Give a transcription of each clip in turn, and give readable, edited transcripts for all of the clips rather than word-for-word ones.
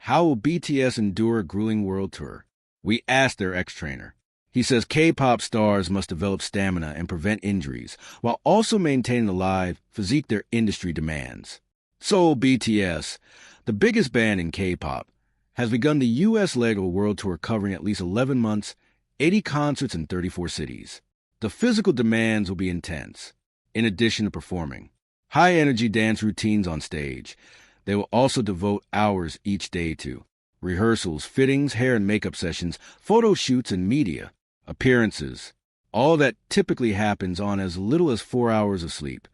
How will BTS endure a grueling world tour? We asked their ex-trainer. He says K-pop stars must develop stamina and prevent injuries, while also maintaining the lithe physique their industry demands. SEOUL BTS, the biggest band in K-pop, has begun the U.S. leg of a world tour covering at least 11 months, 80 concerts in 34 cities. The physical demands will be intense, in addition to performing high-energy dance routines on stage. They will also devote hours each day to rehearsals, fittings, hair and makeup sessions, photo shoots, and media appearances. All that typically happens on as little as 4 hours of sleep.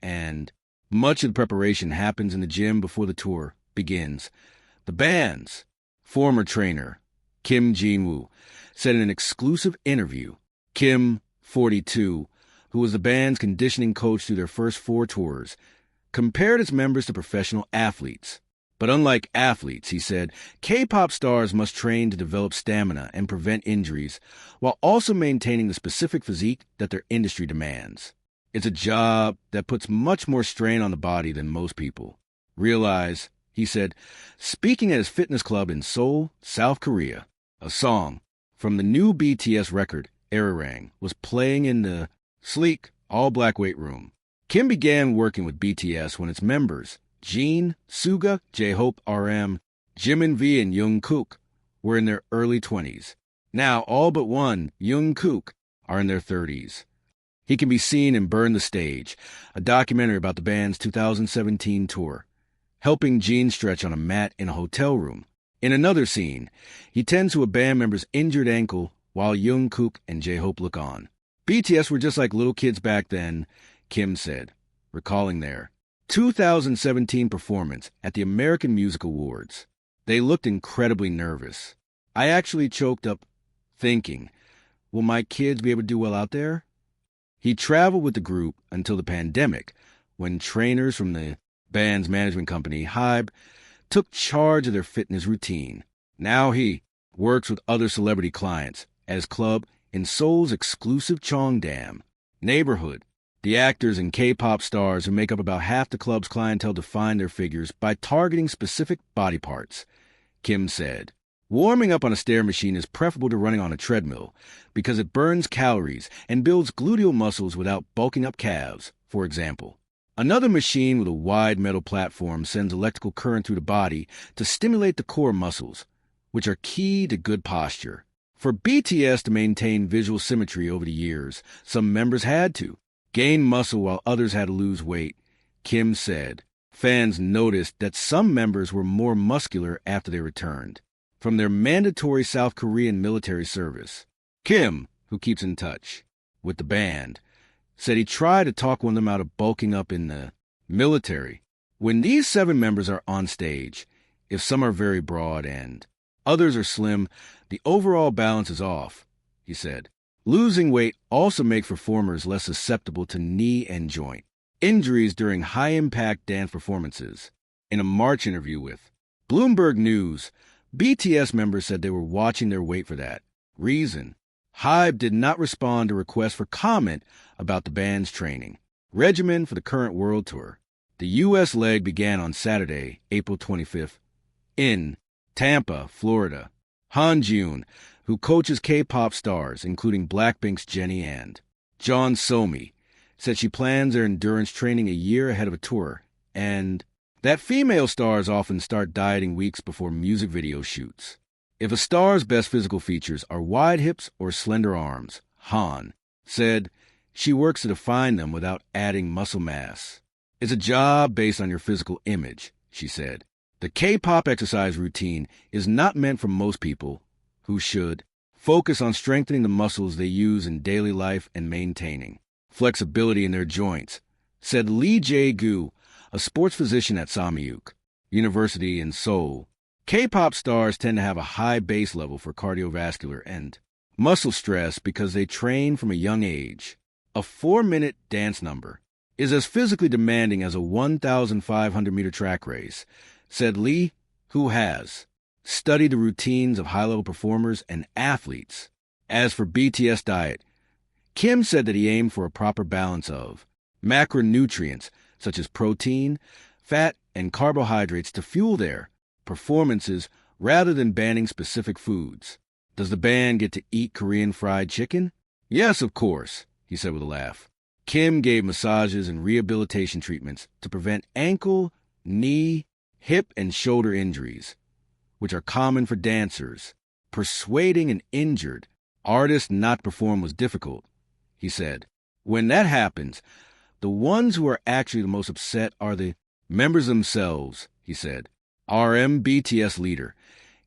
And much of the preparation happens in the gym before the tour begins. The band's former trainer, Jinwoo, said in an exclusive interview, Kim, 42, who was the band's conditioning coach through their first 4 tours, compared its members to professional athletes. But unlike athletes, he said, K-pop stars must train to develop stamina and prevent injuries, while also maintaining the specific physique that their industry demands. It's a job that puts much more strain on the body than most people realize, he said, speaking at his fitness club in Seoul, South Korea. A song from the new BTS record, Arirang, was playing in the sleek, all-black weight room. Kim began working with BTS when its members, Jin, Suga, J-Hope RM, Jimin and Jungkook, were in their early 20s. Now, all but one, Jungkook, are in their 30s. He can be seen in Burn the Stage, a documentary about the band's 2017 tour, helping Jin stretch on a mat in a hotel room. In another scene, he tends to a band member's injured ankle while Jungkook and J-Hope look on. BTS were just like little kids back then, Kim said, recalling their 2017 performance at the American Music Awards. They looked incredibly nervous. I actually choked up thinking, will my kids be able to do well out there? He traveled with the group until the pandemic, when trainers from the band's management company, Hybe, took charge of their fitness routine. Now he works with other celebrity clients at his club in Seoul's exclusive Cheongdam neighborhood. The actors and K-pop stars who make up about half the club's clientele define their figures by targeting specific body parts, Kim said. Warming up on a stair machine is preferable to running on a treadmill because it burns calories and builds gluteal muscles without bulking up calves, for example. Another machine with a wide metal platform sends electrical current through the body to stimulate the core muscles, which are key to good posture. For BTS to maintain visual symmetry over the years, some members had to gain muscle while others had to lose weight, Kim said. Fans noticed that some members were more muscular after they returned from their mandatory South Korean military service. Kim, who keeps in touch with the band, said he tried to talk one of them out of bulking up in the military. When these 7 members are on stage, if some are very broad and others are slim, the overall balance is off, he said. Losing weight also makes performers less susceptible to knee and joint injuries during high-impact dance performances. In a March interview with Bloomberg News, BTS members said they were watching their weight for that reason. Hybe did not respond to requests for comment about the band's training regimen for the current world tour. The U.S. leg began on Saturday, April 25th, in Tampa, Florida. Hanjun, who coaches K-pop stars, including Blackpink's Jennie and John Somi, said she plans their endurance training a year ahead of a tour, and that female stars often start dieting weeks before music video shoots. If a star's best physical features are wide hips or slender arms, Han said she works to define them without adding muscle mass. It's a job based on your physical image, she said. The K-pop exercise routine is not meant for most people who should focus on strengthening the muscles they use in daily life and maintaining flexibility in their joints, said Lee Jae-gu, a sports physician at Samyuk University in Seoul. K-pop stars tend to have a high base level for cardiovascular and muscle stress because they train from a young age. A 4-minute dance number is as physically demanding as a 1,500-meter track race, said Lee, who has studied the routines of high-level performers and athletes. As for BTS diet, Kim said that he aimed for a proper balance of macronutrients such as protein, fat, and carbohydrates to fuel their performances rather than banning specific foods. Does the band get to eat Korean fried chicken? Yes, of course, he said with a laugh. Kim gave massages and rehabilitation treatments to prevent ankle, knee, hip, and shoulder injuries, which are common for dancers. Persuading an injured artist not to perform was difficult, he said. When that happens, the ones who are actually the most upset are the members themselves, he said. BTS leader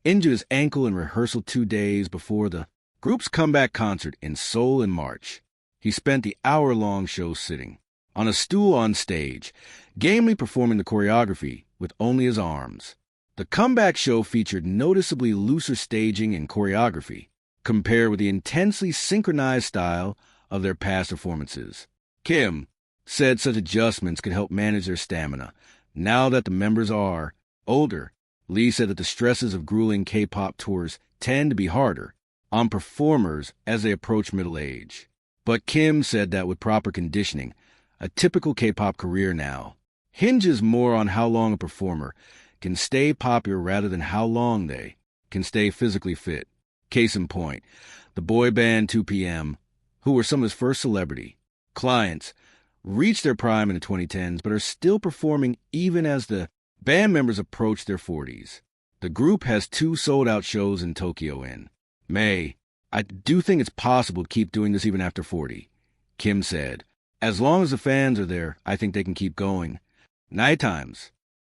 injured his ankle in rehearsal 2 days before the group's comeback concert in Seoul in March. He spent the hour-long show sitting on a stool on stage, gamely performing the choreography with only his arms. The comeback show featured noticeably looser staging and choreography, compared with the intensely synchronized style of their past performances. Kim said such adjustments could help manage their stamina. Now that the members are older, Lee said that the stresses of grueling K-pop tours tend to be harder on performers as they approach middle age. But Kim said that with proper conditioning, a typical K-pop career now hinges more on how long a performer can stay popular rather than how long they can stay physically fit. Case in point, the boy band 2PM, who were some of his first celebrity clients, reached their prime in the 2010s but are still performing even as the band members approach their 40s. The group has 2 sold-out shows in Tokyo in May. I do think it's possible to keep doing this even after 40, Kim said. As long as the fans are there, I think they can keep going. Night times